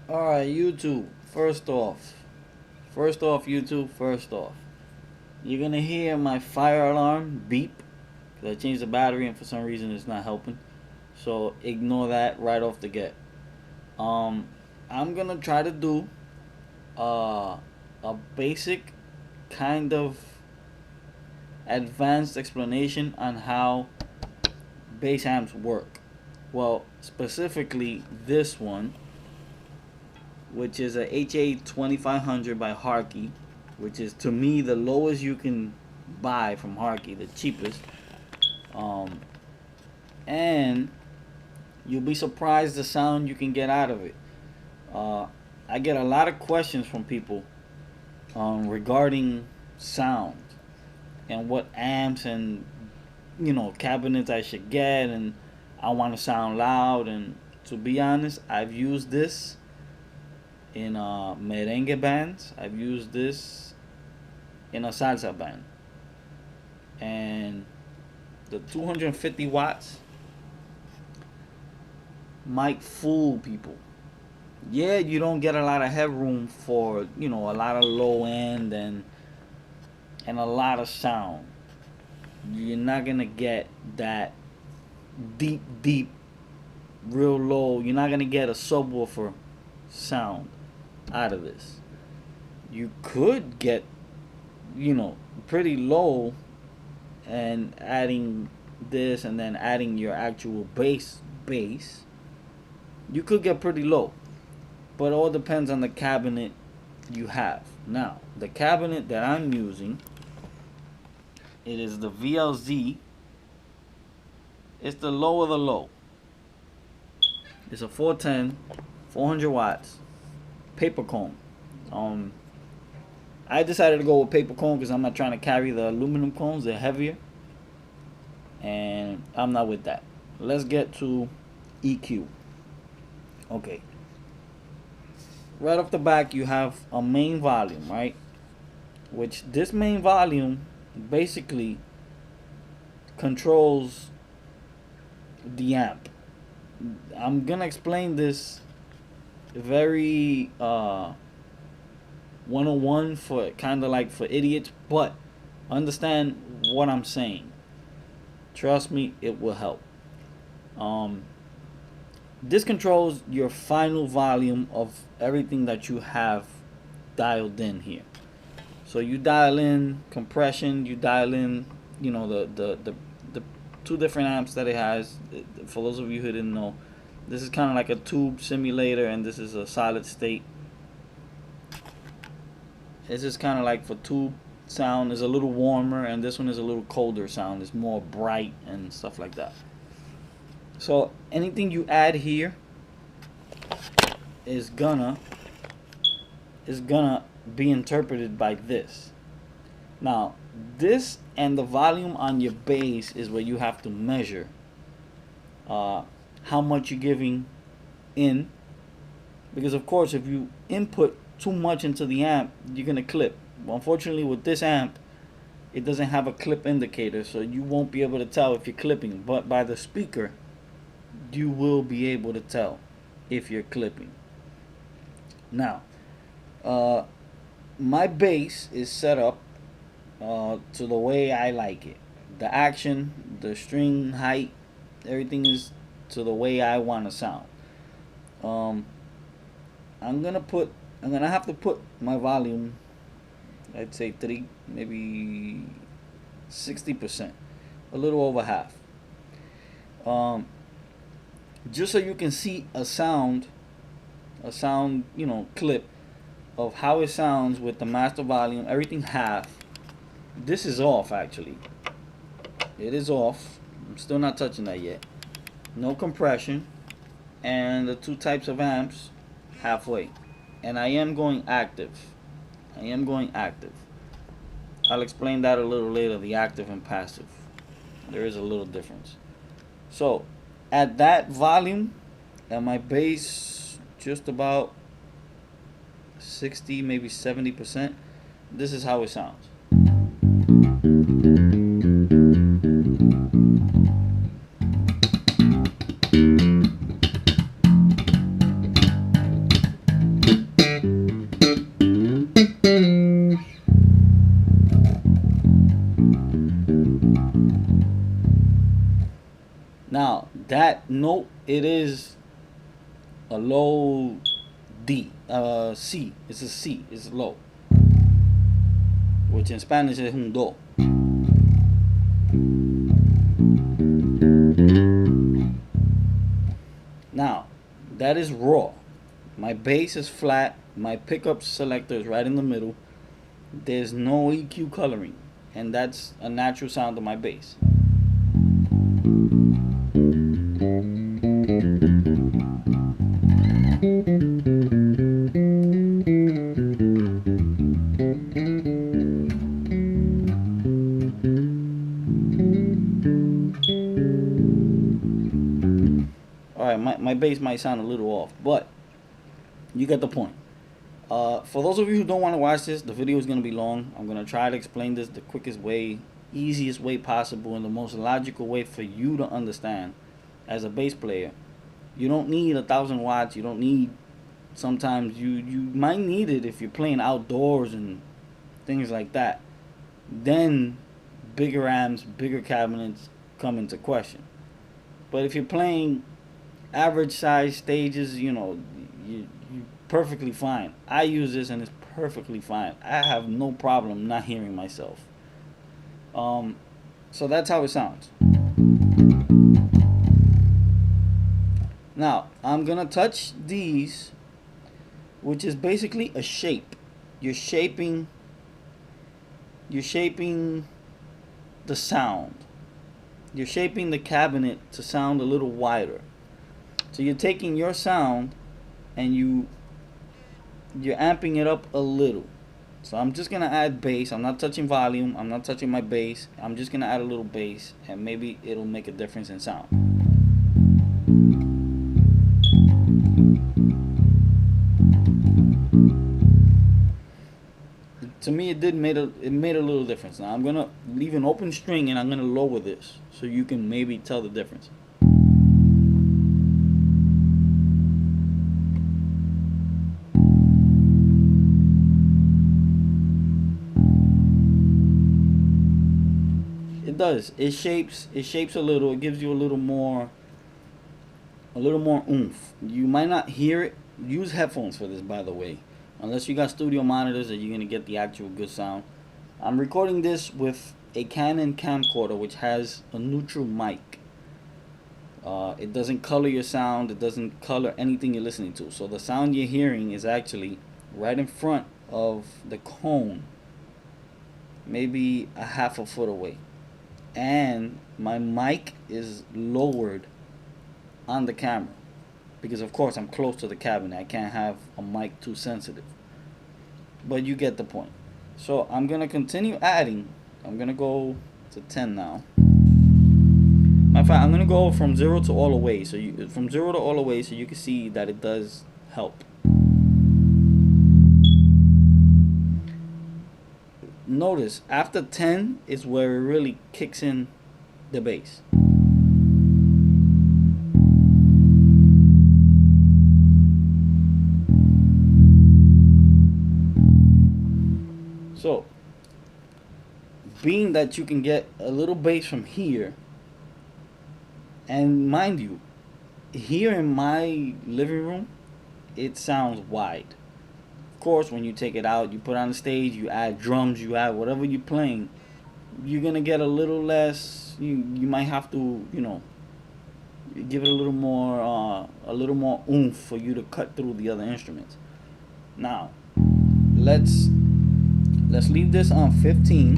Alright, YouTube, first off, you're gonna hear my fire alarm beep because I changed the battery and for some reason it's not helping. So ignore that right off the get. Um, I'm gonna try to do a basic kind of advanced explanation on how bass amps work. Well, specifically this one, which is a HA2500 by Hartke, which is to me the lowest you can buy from Hartke, the cheapest. Um, and you'll be surprised the sound you can get out of it. Uh, I get a lot of questions from people regarding sound and what amps and cabinets I should get, and I want to sound loud. And to be honest, I've used this in merengue bands. I've used this in a salsa band, and the 250 watts might fool people. Yeah, you don't get a lot of headroom for a lot of low end and a lot of sound. You're not gonna get that deep, real low. You're not gonna get a subwoofer sound out of this. You could get, pretty low and adding this and then adding your actual bass. You could get pretty low, but it all depends on the cabinet you have. Now, the cabinet that I'm using, it is the VLZ. It's the low of the low. It's a 410, 400 watts, paper cone. I decided to go with paper cone because I'm not trying to carry the aluminum cones. They're heavier, and I'm not with that. Let's get to EQ. Okay. Right off the back, you have a main volume, right? Which this main volume basically controls the amp. I'm gonna explain this very 101 for kind of like for idiots, but understand what I'm saying. Trust me, it will help. This controls your final volume of everything that you have dialed in here. So you dial in compression, you dial in, the two different amps that it has. For those of you who didn't know, this is kind of like a tube simulator, and this is a solid state. This is kind of like for tube sound is a little warmer, and this one is a little colder sound. It's more bright and stuff like that. So anything you add here is gonna be interpreted by this. Now, this and the volume on your bass is where you have to measure how much you're giving in, because of course if you input too much into the amp, you're gonna clip. Well, unfortunately with this amp, it doesn't have a clip indicator, so you won't be able to tell if you're clipping, but by the speaker you will be able to tell if you're clipping. Now, my bass is set up to the way I like it. The action, the string height, everything is to the way I want to sound. I'm gonna have to put my volume, I'd say 3, maybe 60%, a little over half. Just so you can see a sound, clip of how it sounds with the master volume, everything half. This is off actually. It is off. I'm still not touching that yet. No compression, and the two types of amps halfway. And I am going active. I'll explain that a little later, the active and passive. There is a little difference. So at that volume, and my bass just about 60, maybe 70%, this is how it sounds. that note, it is a low D, C. It's a C. It's low, which in Spanish is un do. Now, that is raw. My bass is flat. My pickup selector is right in the middle. There's no EQ coloring, and that's a natural sound of my bass. Alright, my bass might sound a little off, but you get the point. For those of you who don't want to watch this, the video is going to be long. I'm going to try to explain this the quickest way, easiest way possible, and the most logical way for you to understand as a bass player. You don't need 1,000 watts. You don't need, sometimes you might need it if you're playing outdoors and things like that. Then bigger amps, bigger cabinets come into question. But if you're playing average size stages, you know, you perfectly fine. I use this and it's perfectly fine. I have no problem not hearing myself. So that's how it sounds. Now I'm gonna touch these, which is basically a shape. You're shaping the sound. You're shaping the cabinet to sound a little wider. So you're taking your sound and you're amping it up a little. So I'm just gonna add bass. I'm not touching volume. I'm not touching my bass. I'm just gonna add a little bass, and maybe it'll make a difference in sound. To me, it made a little difference. Now I'm gonna leave an open string and I'm gonna lower this so you can maybe tell the difference. It does. It shapes a little. It gives you a little more oomph. You might not hear it. Use headphones for this, by the way. Unless you got studio monitors that you're gonna get the actual good sound. I'm recording this with a Canon camcorder which has a neutral mic. It doesn't color your sound. It doesn't color anything you're listening to. So the sound you're hearing is actually right in front of the cone, maybe a half a foot away. And my mic is lowered on the camera because of course I'm close to the cabinet. I can't have a mic too sensitive, but you get the point. So I'm gonna continue adding. I'm gonna go to 10 now. Matter of fact, I'm gonna go from 0 to all the way, so from 0 to all the way, so you can see that it does help. Notice after 10 is where it really kicks in the bass. So, being that you can get a little bass from here, and mind you, here in my living room, it sounds wide. Of course, when you take it out, you put on the stage, you add drums, you add whatever you're playing, you're gonna get a little less. You might have to, you know, give it a little more oomph for you to cut through the other instruments. Now, let's leave this on 15,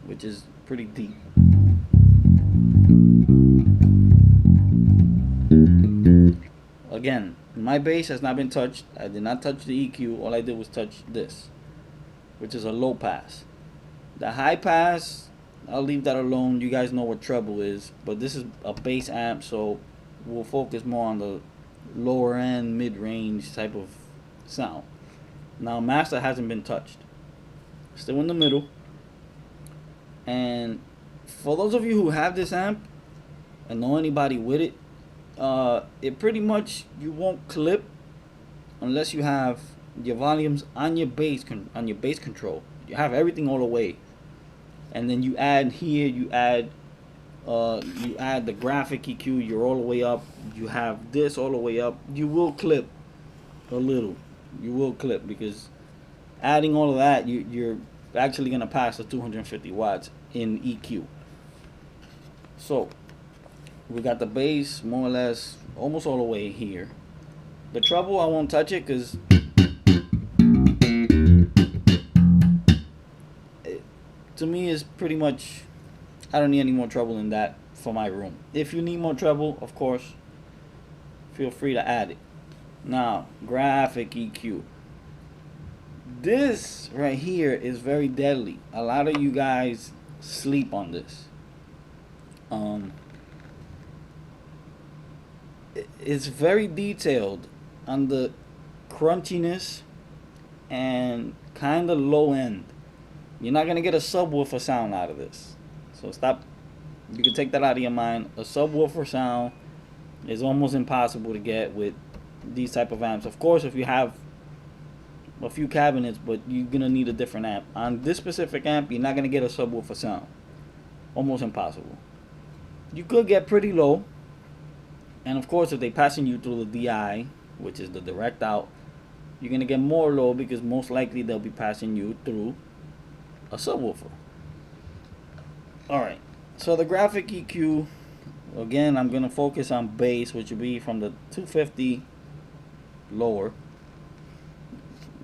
which is pretty deep. Again, my bass has not been touched. I did not touch the EQ. All I did was touch this, which is a low pass. The high pass, I'll leave that alone. You guys know what treble is, but this is a bass amp, so we'll focus more on the lower end, mid-range type of sound. Now, master hasn't been touched. Still in the middle. And for those of you who have this amp and know anybody with it, it pretty much, you won't clip unless you have your volumes on your bass control. You have everything all the way, and then you add here, you add you add the graphic EQ, you're all the way up. You have this all the way up. You will clip a little. You will clip because adding all of that, you're actually gonna pass the 250 watts in EQ. So we got the bass more or less almost all the way here. The treble, I won't touch it because to me is pretty much, I don't need any more treble than that for my room. If you need more treble, of course, feel free to add it. Now, graphic EQ. This right here is very deadly. A lot of you guys sleep on this. It's very detailed on the crunchiness and kind of low end. You're not gonna get a subwoofer sound out of this, so stop. You can take that out of your mind. A subwoofer sound is almost impossible to get with these type of amps. Of course, if you have a few cabinets, but you're gonna need a different amp. On this specific amp, you're not gonna get a subwoofer sound. Almost impossible. You could get pretty low, and of course, if they passing you through the DI, which is the direct out, you're gonna get more low because most likely they'll be passing you through a subwoofer. Alright, so the graphic EQ, again, I'm gonna focus on bass, which will be from the 250 lower.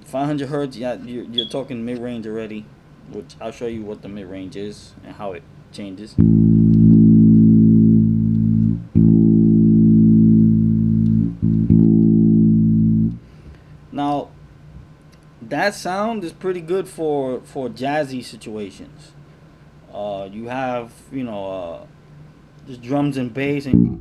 500 hertz, yeah, you're talking mid-range already, which I'll show you what the mid-range is and how it changes. Now, that sound is pretty good for jazzy situations. You have, you know, just drums and bass and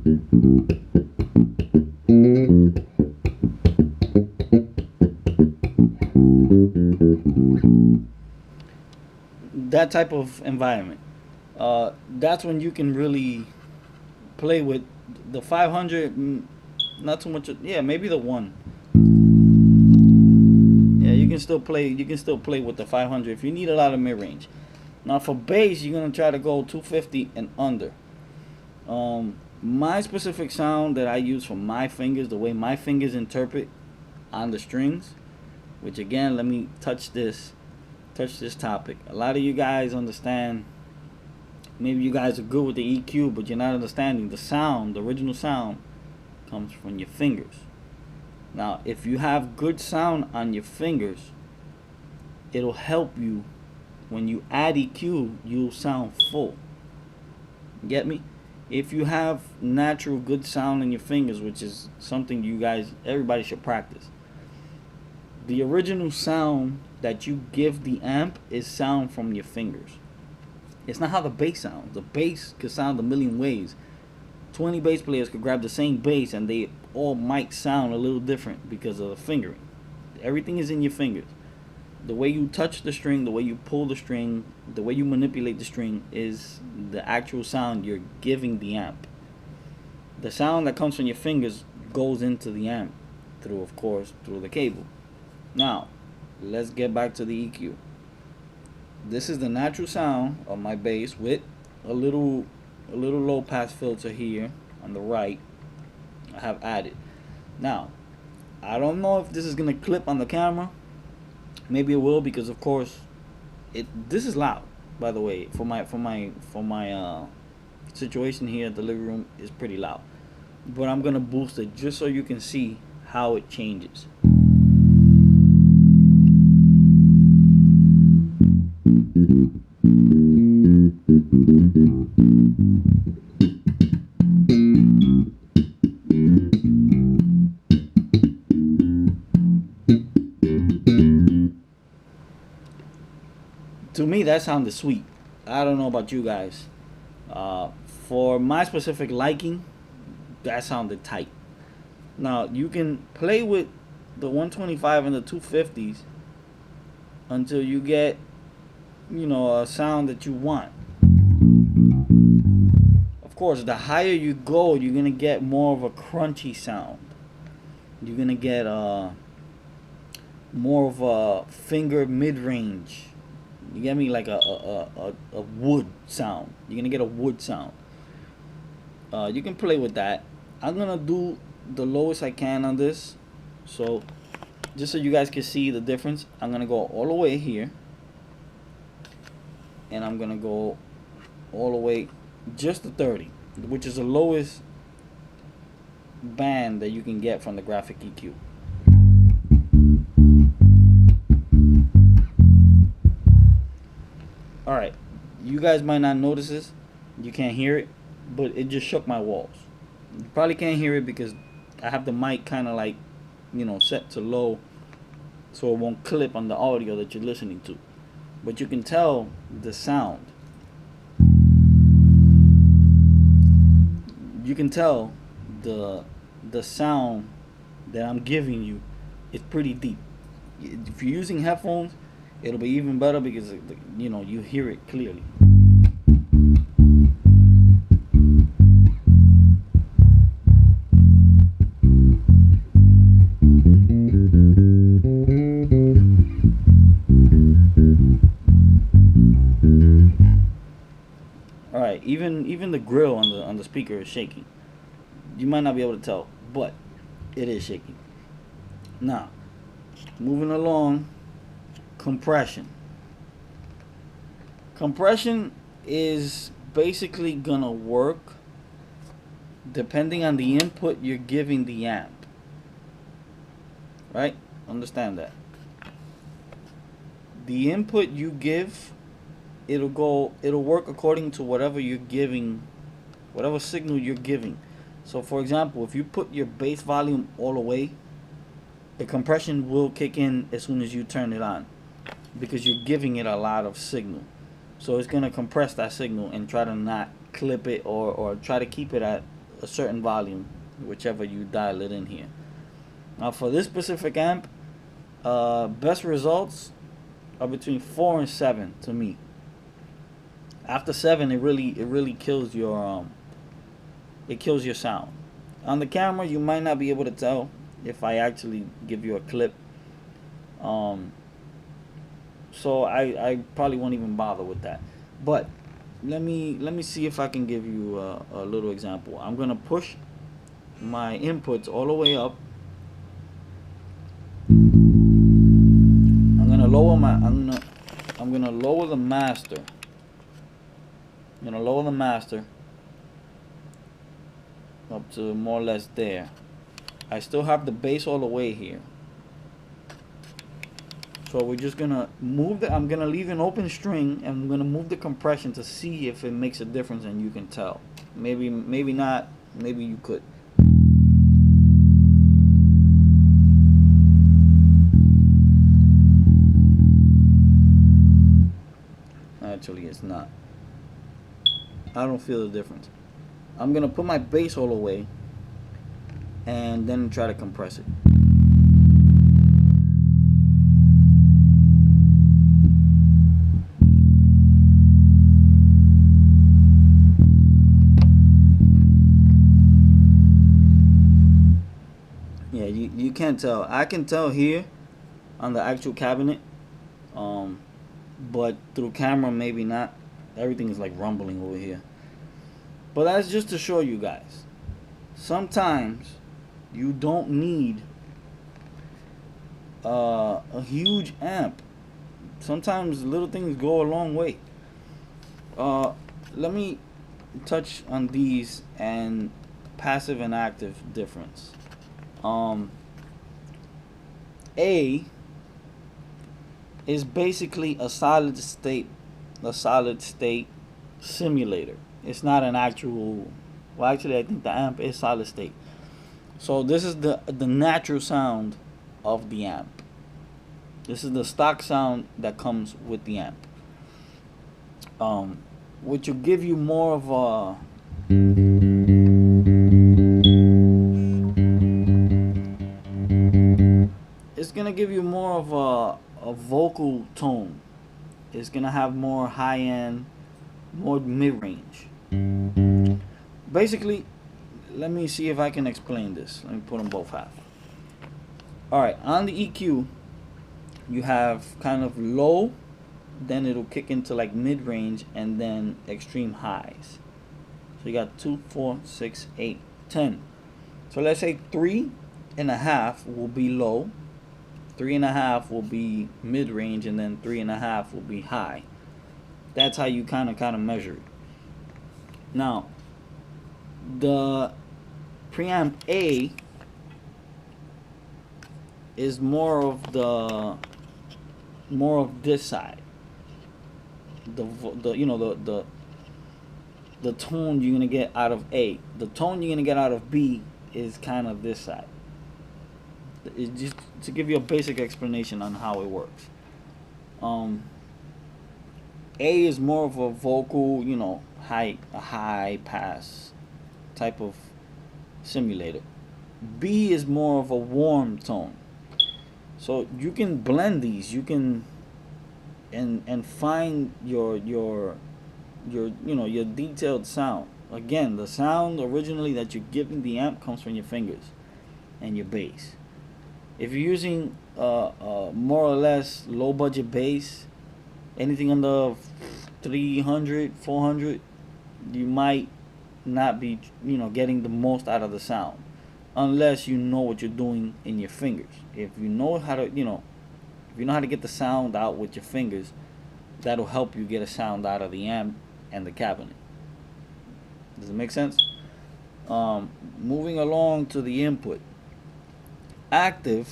that type of environment. That's when you can really play with the 500. Not too much. Yeah, maybe the one. Yeah, you can still play. You can still play with the 500 if you need a lot of mid range. Now for bass, you're gonna try to go 250 and under. My specific sound that I use for my fingers, the way my fingers interpret on the strings, which again, let me touch this topic. A lot of you guys understand. Maybe you guys are good with the EQ, but you're not understanding the sound. The original sound comes from your fingers. Now, if you have good sound on your fingers, it'll help you when you add EQ. You'll sound full. Get me? If you have natural good sound in your fingers, which is something you guys, everybody should practice. The original sound that you give the amp is sound from your fingers. It's not how the bass sounds. The bass could sound a million ways. 20 bass players could grab the same bass and they all might sound a little different because of the fingering. Everything is in your fingers. The way you touch the string, the way you pull the string, the way you manipulate the string is the actual sound you're giving the amp. The sound that comes from your fingers goes into the amp through, of course, through the cable. Now, let's get back to the EQ. This is the natural sound of my bass with a little low pass filter here on the right. I have added. Now, I don't know if this is gonna clip on the camera. Maybe it will, because of course this is loud, by the way. For my situation here at the living room is pretty loud. But I'm gonna boost it just so you can see how it changes. To me, that sounded sweet. I don't know about you guys. For my specific liking, that sounded tight. Now, you can play with the 125 and the 250s until you get, you know, a sound that you want. Of course, the higher you go, you're gonna get more of a crunchy sound. You're gonna get more of a finger mid-range. You get me? Like a wood sound. You're gonna get a wood sound. You can play with that. I'm gonna do the lowest I can on this, so just so you guys can see the difference, I'm gonna go all the way here, and I'm gonna go all the way just to 30, which is the lowest band that you can get from the graphic EQ. Alright, you guys might not notice this, you can't hear it, but it just shook my walls. You probably can't hear it because I have the mic kind of like, you know, set to low so it won't clip on the audio that you're listening to. But you can tell the sound. You can tell the sound that I'm giving you is pretty deep. If you're using headphones, it'll be even better because, you know, you hear it clearly. Alright, even the grill on the speaker is shaking. You might not be able to tell, but it is shaking. Now, moving along, compression. Compression is basically gonna work depending on the input you're giving the amp. Right? Understand that. The input you give, it'll work according to whatever you're giving, whatever signal you're giving. So for example, if you put your bass volume all the way, the compression will kick in as soon as you turn it on, because you're giving it a lot of signal. So it's going to compress that signal and try to not clip it, or try to keep it at a certain volume, whichever you dial it in here. Now for this specific amp, best results are between 4 and 7 to me. After 7, it really kills your sound. On the camera, you might not be able to tell if I actually give you a clip. So I probably won't even bother with that. But let me see if I can give you a little example. I'm gonna push my inputs all the way up. I'm gonna lower the master. I'm gonna lower the master up to more or less there. I still have the bass all the way here. So we're just gonna move I'm gonna leave an open string, and I'm gonna move the compression to see if it makes a difference, and you can tell. Maybe not, maybe you could. Actually, it's not. I don't feel the difference. I'm gonna put my bass all the way and then try to compress it. Yeah, you can't tell. I can tell here on the actual cabinet, but through camera maybe not. Everything is like rumbling over here. But that's just to show you guys, sometimes you don't need a huge amp. Sometimes little things go a long way. Let me touch on these and passive and active difference. A is basically a solid state simulator. It's not an actual, well, actually I think the amp is solid state. So this is the natural sound of the amp. This is the stock sound that comes with the amp, which will give you more of a it's gonna give you more of a vocal tone. It's gonna have more high end, more mid-range. Basically, let me see if I can explain this. Let me put them both half. Alright, on the EQ, you have kind of low, then it'll kick into like mid-range, and then extreme highs. So you got 2, 4, 6, 8, 10. So let's say 3.5 will be low, 3.5 will be mid-range, and then 3.5 will be high. That's how you kind of measure it. Now, the preamp A is more of this side. The tone you're gonna get out of A. The tone you're gonna get out of B is kind of this side. It's just to give you a basic explanation on how it works. A is more of a vocal, a high pass type of simulator. B is more of a warm tone. So you can blend these. You can and find your detailed sound. Again, the sound originally that you're giving the amp comes from your fingers and your bass. If you're using more or less low budget bass, anything under 300, 400, you might not be getting the most out of the sound unless you know what you're doing in your fingers. If you know how to get the sound out with your fingers, that'll help you get a sound out of the amp and the cabinet. Does it make sense? Moving along to the input. Active,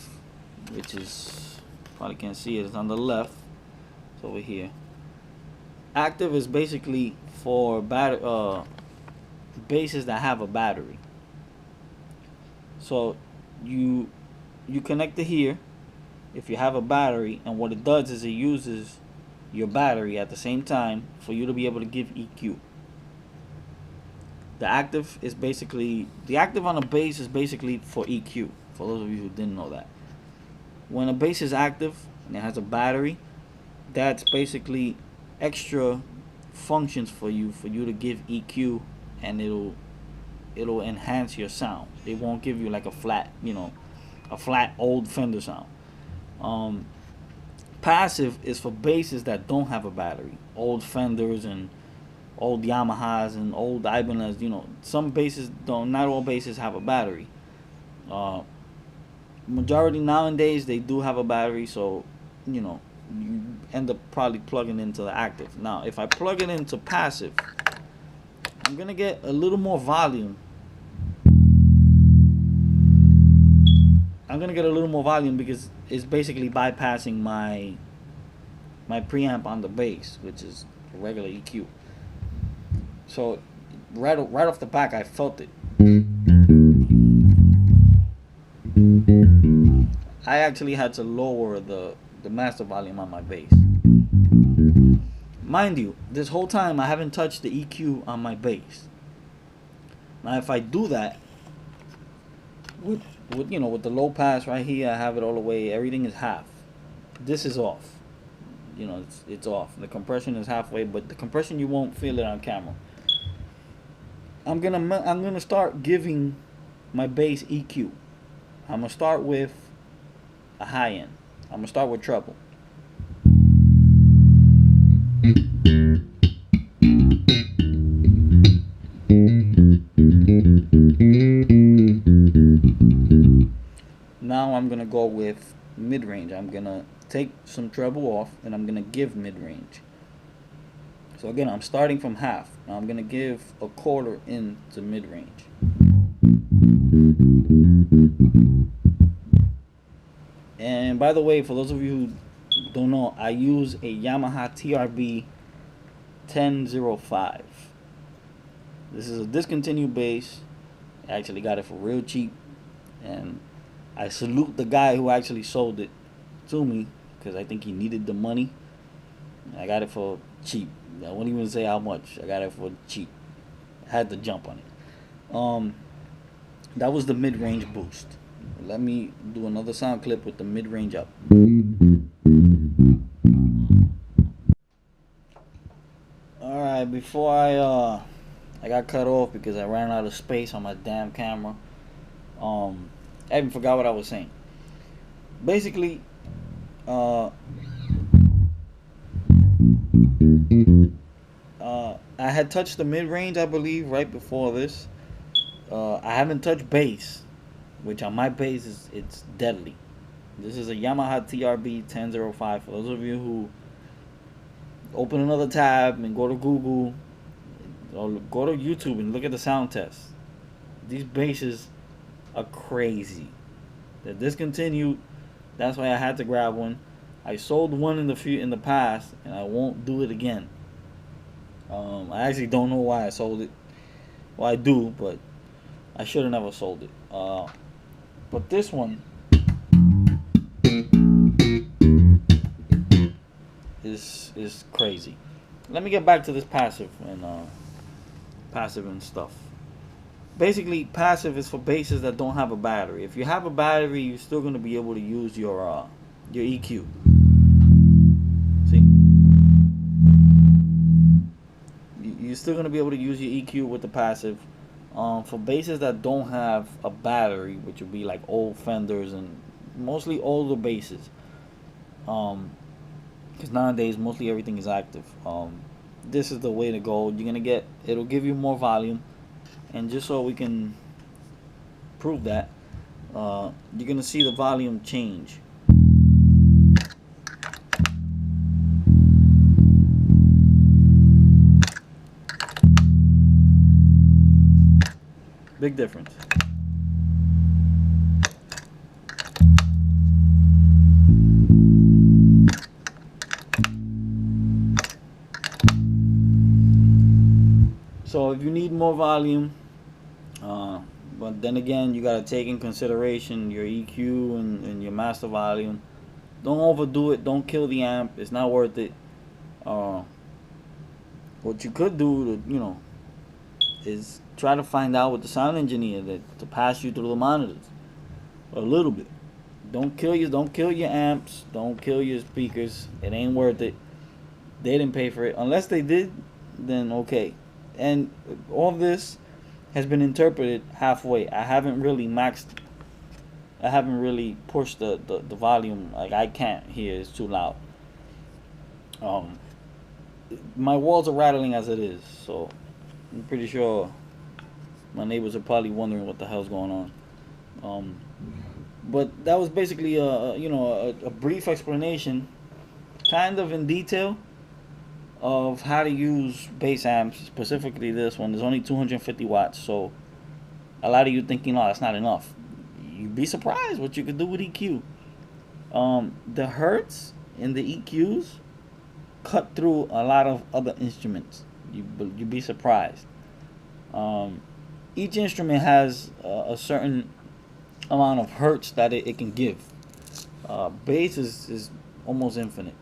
which is, probably can't see it, it's on the left. It's over here. Active is basically for basses that have a battery. So you connect it here if you have a battery, and what it does is it uses your battery at the same time for you to be able to give EQ. The active on a bass is basically for EQ, for those of you who didn't know that. When a bass is active and it has a battery, that's basically extra functions for you to give EQ, and it'll enhance your sound. It won't give you like a flat old Fender sound. Passive is for basses that don't have a battery, old Fenders and old Yamahas and old Ibanez. Some basses don't. Not all basses have a battery. Majority nowadays they do have a battery, so you end up probably plugging into the active. Now, if I plug it into passive, I'm gonna get a little more volume. Because it's basically bypassing my preamp on the bass, which is a regular EQ. So right off the back, I felt it. I actually had to lower the master volume on my bass. Mind you, this whole time I haven't touched the EQ on my bass. Now, if I do that with the low pass right here, I have it all the way. Everything is half. This is off. It's off. The compression is halfway, but the compression you won't feel it on camera. I'm gonna start giving my bass EQ. I'm gonna start with a high end. I'm gonna start with treble. Now I'm gonna go with mid-range. I'm gonna take some treble off and I'm gonna give mid-range. So again, I'm starting from half. Now I'm gonna give a quarter into mid-range. And by the way, for those of you who don't know, I use a Yamaha TRB 1005. This is a discontinued bass. I actually got it for real cheap, and I salute the guy who actually sold it to me, because I think he needed the money. I got it for cheap. I won't even say how much. I got it for cheap. I had to jump on it. That was the mid-range boost. Let me do another sound clip with the mid-range up. Alright, before I got cut off because I ran out of space on my damn camera. I even forgot what I was saying. Basically, I had touched the mid range, I believe, right before this. I haven't touched bass, which on my bass is it's deadly. This is a Yamaha TRB 1005. For those of you who open another tab and go to Google or go to YouTube and look at the sound test, these basses are crazy. They're discontinued. That's why I had to grab one. I sold one in the past, and I won't do it again. I actually don't know why I sold it. Well, I do, but I should have never sold it. But this one is crazy. Let me get back to this passive and stuff. Basically, passive is for basses that don't have a battery. If you have a battery, you're still going to be able to use your EQ. See, you're still going to be able to use your EQ with the passive. For basses that don't have a battery, which would be like old Fenders and mostly older basses, because nowadays mostly everything is active. This is the way to go. It'll give you more volume, and just so we can prove that, you're gonna see the volume change. Big difference. So if you need more volume, but then again, you gotta take in consideration your EQ and your master volume. Don't overdo it. Don't kill the amp. It's not worth it. What you could do is try to find out with the sound engineer to pass you through the monitors a little bit. Don't kill your amps. Don't kill your speakers. It ain't worth it. They didn't pay for it. Unless they did, then okay. And all this has been interpreted halfway. I haven't really pushed the volume. Like, I can't hear. It's too loud. My walls are rattling as it is, so I'm pretty sure my neighbors are probably wondering what the hell's going on. But that was basically a brief explanation, kind of in detail, of how to use bass amps. Specifically this one. There's only 250 watts, so a lot of you thinking, oh, that's not enough. You'd be surprised what you could do with EQ. The hertz in the EQs cut through a lot of other instruments. You'd be surprised. Each instrument has a certain amount of hertz that it can give. Bass is almost infinite.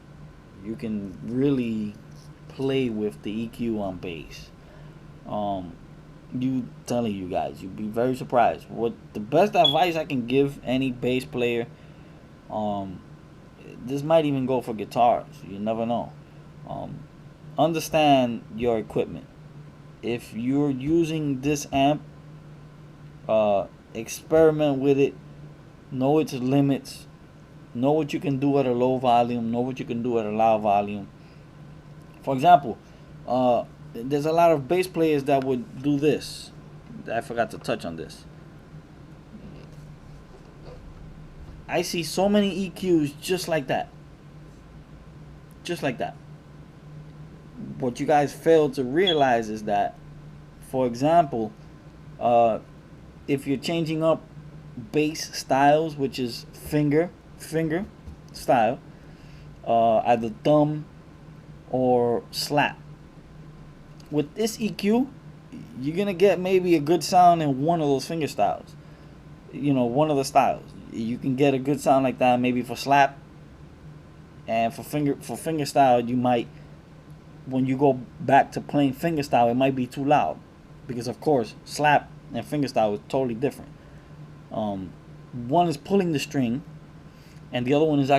You can really play with the EQ on bass. Telling you guys, you'd be very surprised. What the best advice I can give any bass player, this might even go for guitars. You never know. Understand your equipment. If you're using this amp, experiment with it. Know its limits. Know what you can do at a low volume. Know what you can do at a loud volume. For example, there's a lot of bass players that would do this. I forgot to touch on this. I see so many EQs just like that. Just like that. What you guys fail to realize is that, for example, if you're changing up bass styles, which is finger style, either thumb or slap, with this EQ, you're gonna get maybe a good sound in one of those finger styles. One of the styles. You can get a good sound like that maybe for slap, and for finger style, you might, when you go back to playing finger style, it might be too loud, because of course slap and finger style is totally different. One is pulling the string, and the other one is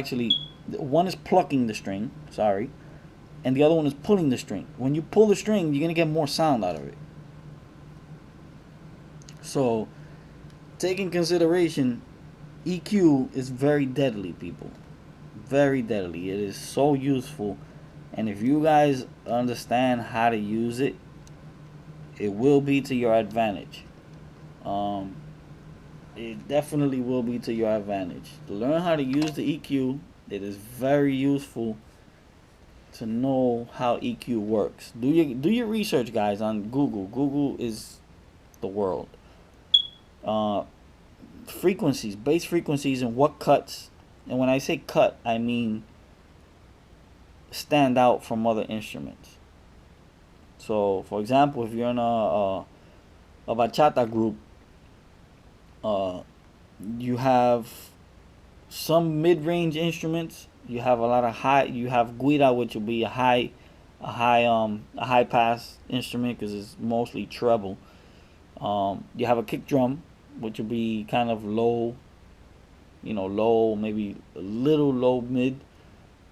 plucking the string, sorry, and the other one is pulling the string. When you pull the string, you're gonna get more sound out of it. So take in consideration, EQ is very deadly, people. Very deadly. It is so useful, and if you guys understand how to use it, It will be to your advantage. Um, it definitely will be to your advantage. To learn how to use the EQ, it is very useful to know how EQ works. Do your research, guys, on Google. Google is the world. Uh, Frequencies, bass frequencies, and what cuts. And when I say cut, I mean stand out from other instruments. So, for example, if you're in a bachata group, uh, you have some mid-range instruments. You have a lot of high. You have guira, which will be a high pass instrument because it's mostly treble. You have a kick drum, which will be kind of low, low, maybe a little low mid.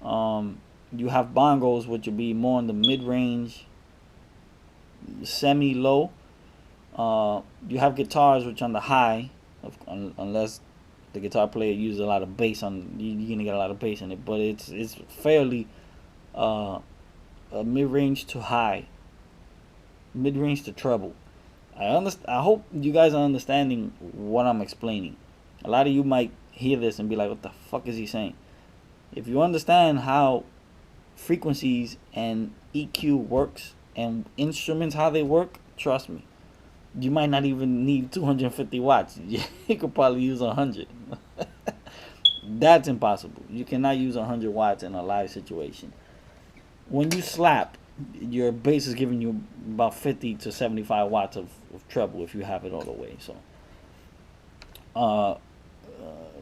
You have bongos, which will be more in the mid-range, semi-low. You have guitars, which on the high, unless the guitar player uses a lot of bass you're gonna get a lot of bass in it. But it's fairly mid-range to high, mid-range to treble. I hope you guys are understanding what I'm explaining. A lot of you might hear this and be like, "What the fuck is he saying?" If you understand how frequencies and EQ works and instruments how they work, trust me, you might not even need 250 watts. You could probably use 100. That's impossible. You cannot use 100 watts in a live situation. When you slap, your bass is giving you about 50 to 75 watts of treble if you have it all the way. So,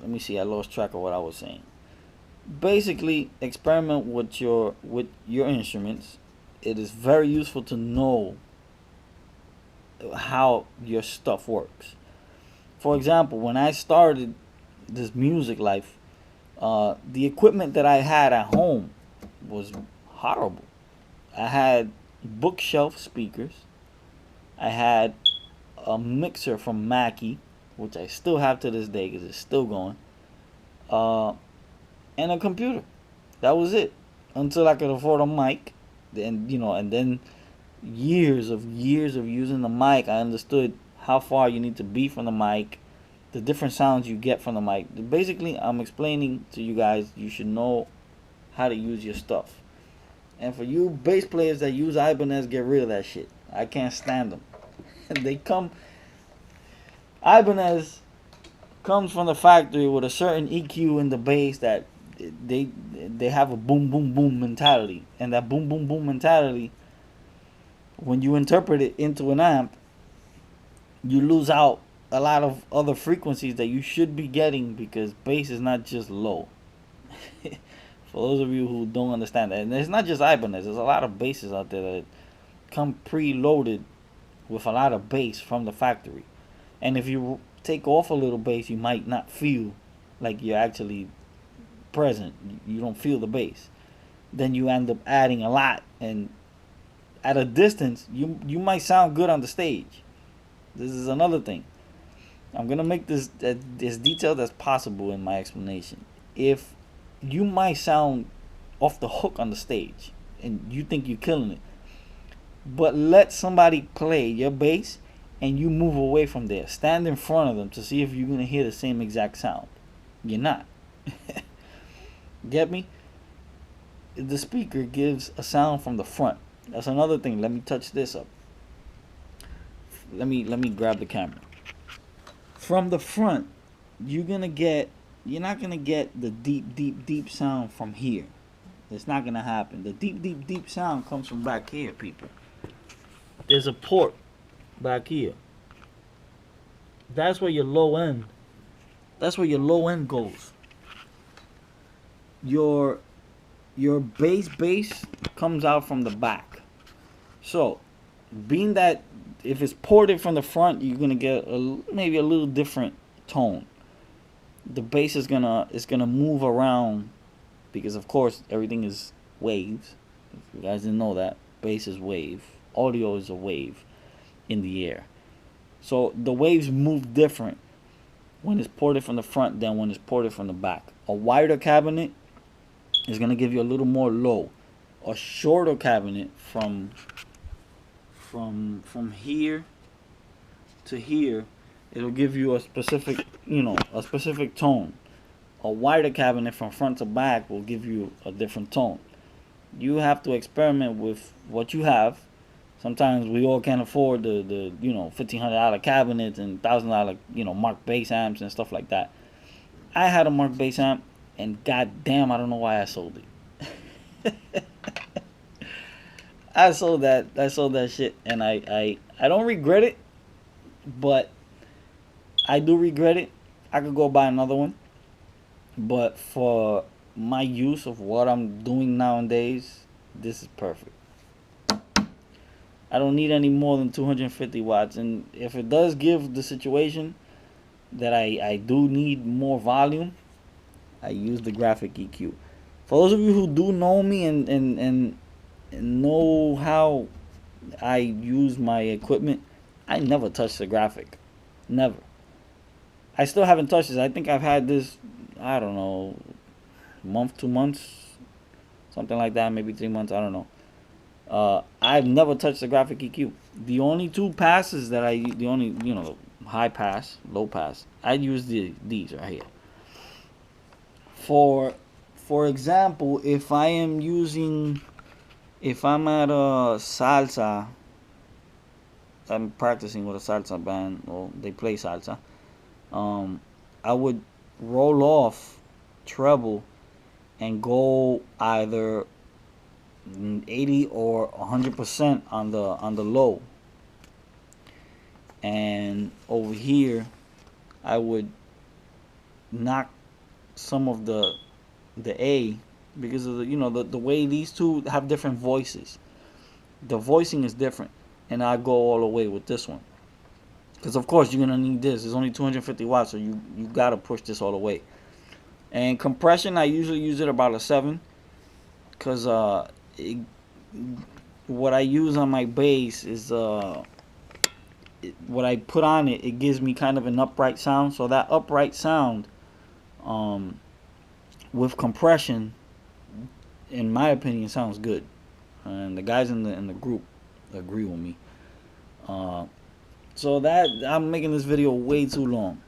let me see. I lost track of what I was saying. Basically, experiment with your instruments. It is very useful to know how your stuff works. For example, when I started this music life, the equipment that I had at home was horrible. I had bookshelf speakers. I had a mixer from Mackie, which I still have to this day because it's still going, and a computer. That was it until I could afford a mic. And then years of using the mic, I understood how far you need to be from the mic, the different sounds you get from the mic. Basically, I'm explaining to you guys, you should know how to use your stuff. And for you bass players that use Ibanez, get rid of that shit. I can't stand them. Ibanez comes from the factory with a certain EQ in the bass that they have a boom boom boom mentality, and that boom boom boom mentality, when you interpret it into an amp, you lose out a lot of other frequencies that you should be getting, because bass is not just low. For those of you who don't understand that, and it's not just Ibanez, there's a lot of basses out there that come preloaded with a lot of bass from the factory, and if you take off a little bass, you might not feel like you're actually present. You don't feel the bass. Then you end up adding a lot, and at a distance, you might sound good on the stage. This is another thing. I'm gonna make this as detailed as possible in my explanation. If you might sound off the hook on the stage and you think you're killing it, but let somebody play your bass and you move away from there, stand in front of them to see if you're gonna hear the same exact sound. You're not. Get me? The speaker gives a sound from the front. That's another thing. Let me touch this up. Let me grab the camera. From the front, you're not gonna get the deep sound from here. It's not gonna happen. The deep sound comes from back here, people. There's a port back here. That's where your low end goes. Your bass comes out from the back. So, being that if it's ported from the front, you're gonna get maybe a little different tone. The bass is gonna move around, because of course everything is waves. If you guys didn't know that, bass is wave. Audio is a wave in the air. So the waves move different when it's ported from the front than when it's ported from the back. A wider cabinet is gonna give you a little more low. A shorter cabinet from from here to here, it'll give you a specific, a specific tone. A wider cabinet from front to back will give you a different tone. You have to experiment with what you have. Sometimes we all can't afford the $1,500 cabinets and $1,000 Mark bass amps and stuff like that. I had a Mark bass amp, and goddamn, I don't know why I sold it. I sold that shit, and I don't regret it, but I do regret it. I could go buy another one, but for my use of what I'm doing nowadays, this is perfect. I don't need any more than 250 watts, and if it does give the situation that I do need more volume, I use the graphic EQ. For those of you who do know me and know how I use my equipment, I never touch the graphic. Never. I still haven't touched this. I think I've had this, I don't know, month, 2 months, something like that, maybe 3 months, I don't know. I've never touched the graphic EQ. The only two passes that the only, high pass, low pass, I use these right here. For example, if I'm at a salsa, I'm practicing with a salsa band, or they play salsa, I would roll off treble and go either 80 or 100% on the low, and over here I would knock some of the A, because of the way these two have different voices. The voicing is different, and I go all the way with this one, because of course you're gonna need this. It's only 250 watts, so you gotta push this all the way. And compression, I usually use it about a 7, because what I use on my bass is what I put on it. It gives me kind of an upright sound. So that upright sound, with compression, in my opinion, sounds good. And the guys in the group agree with me. So that, I'm making this video way too long,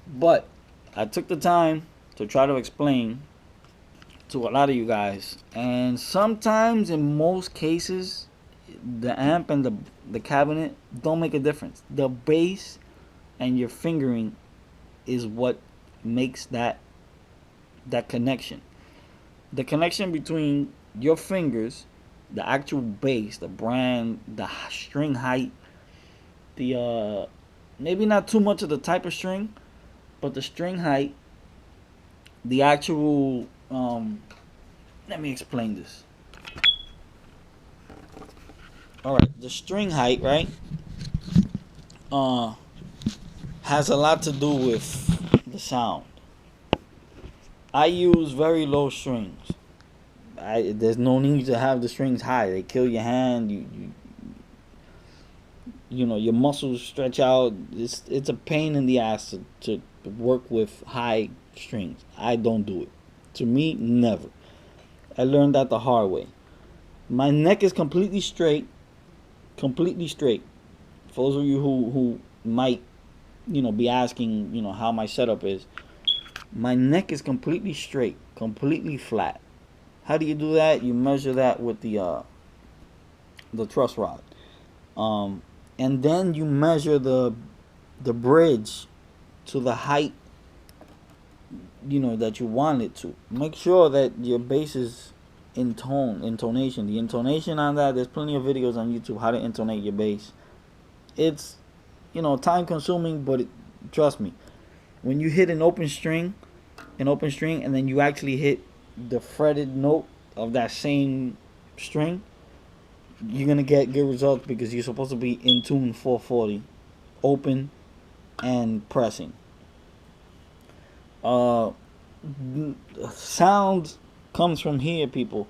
but I took the time to try to explain to a lot of you guys, and sometimes, in most cases, the amp and the cabinet don't make a difference. The bass and your fingering is what makes that connection. The connection between your fingers, the actual bass, the brand, the string height, the maybe not too much of the type of string, but the string height, the actual let me explain this. Alright, the string height, right, has a lot to do with the sound. I use very low strings. There's no need to have the strings high. They kill your hand. Your muscles stretch out. It's a pain in the ass to work with high strings. I don't do it. To me, never. I learned that the hard way. My neck is completely straight. Completely straight. For those of you who might, be asking, how my setup is. My neck is completely straight, completely flat. How do you do that? You measure that with the truss rod. And then you measure the bridge to the height that you want it to. Make sure that your bass is in tone, intonation. The intonation on that, there's plenty of videos on YouTube how to intonate your bass. It's time consuming, but trust me, when you hit an open string, and then you actually hit the fretted note of that same string, you're gonna get good results, because you're supposed to be in tune 440, open and pressing. Sound comes from here, people.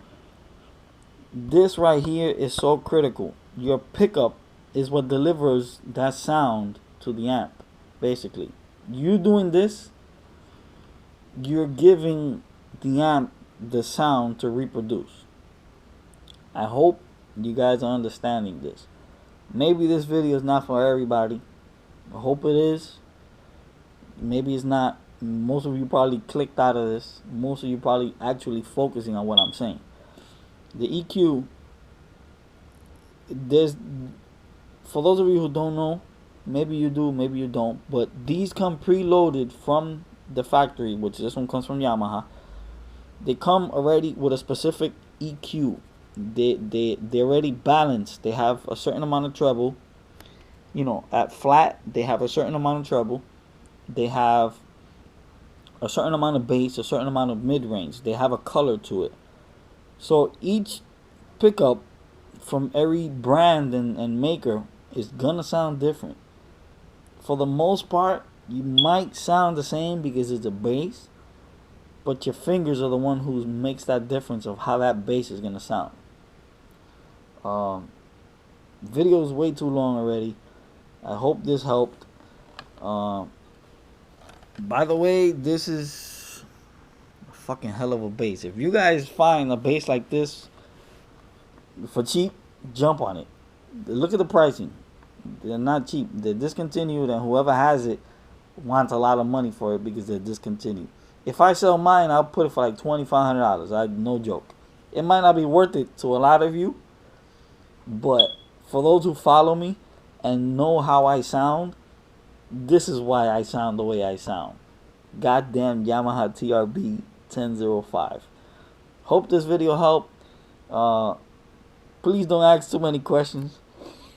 This right here is so critical. Your pickup is what delivers that sound to the amp. Basically, you doing this, you're giving the amp the sound to reproduce. I hope you guys are understanding this. Maybe this video is not for everybody. I hope it is. Maybe it's not. Most of you probably clicked out of this. Most of you probably actually focusing on what I'm saying. The EQ, there's, for those of you who don't know, maybe you do, maybe you don't, but these come preloaded from the factory, which this one comes from Yamaha. They come already with a specific EQ. They're already balanced. They have a certain amount of treble. You know, at flat, they have a certain amount of treble. They have a certain amount of bass, a certain amount of mid-range. They have a color to it. So each pickup from every brand and maker is gonna sound different. For the most part, you might sound the same because it's a bass, but your fingers are the one who makes that difference of how that bass is gonna sound. Video is way too long already. I hope this helped. By the way, this is a fucking hell of a bass. If you guys find a bass like this for cheap, jump on it. Look at the pricing. They're not cheap. They're discontinued, and whoever has it wants a lot of money for it because they're discontinued. If I sell mine, I'll put it for like $2,500. No joke. It might not be worth it to a lot of you, but for those who follow me and know how I sound, this is why I sound the way I sound. Goddamn Yamaha TRB 1005. Hope this video helped. Please don't ask too many questions.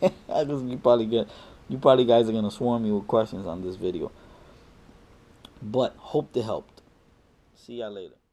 Because you probably guys are gonna swarm me with questions on this video. But hope it helped. See y'all later.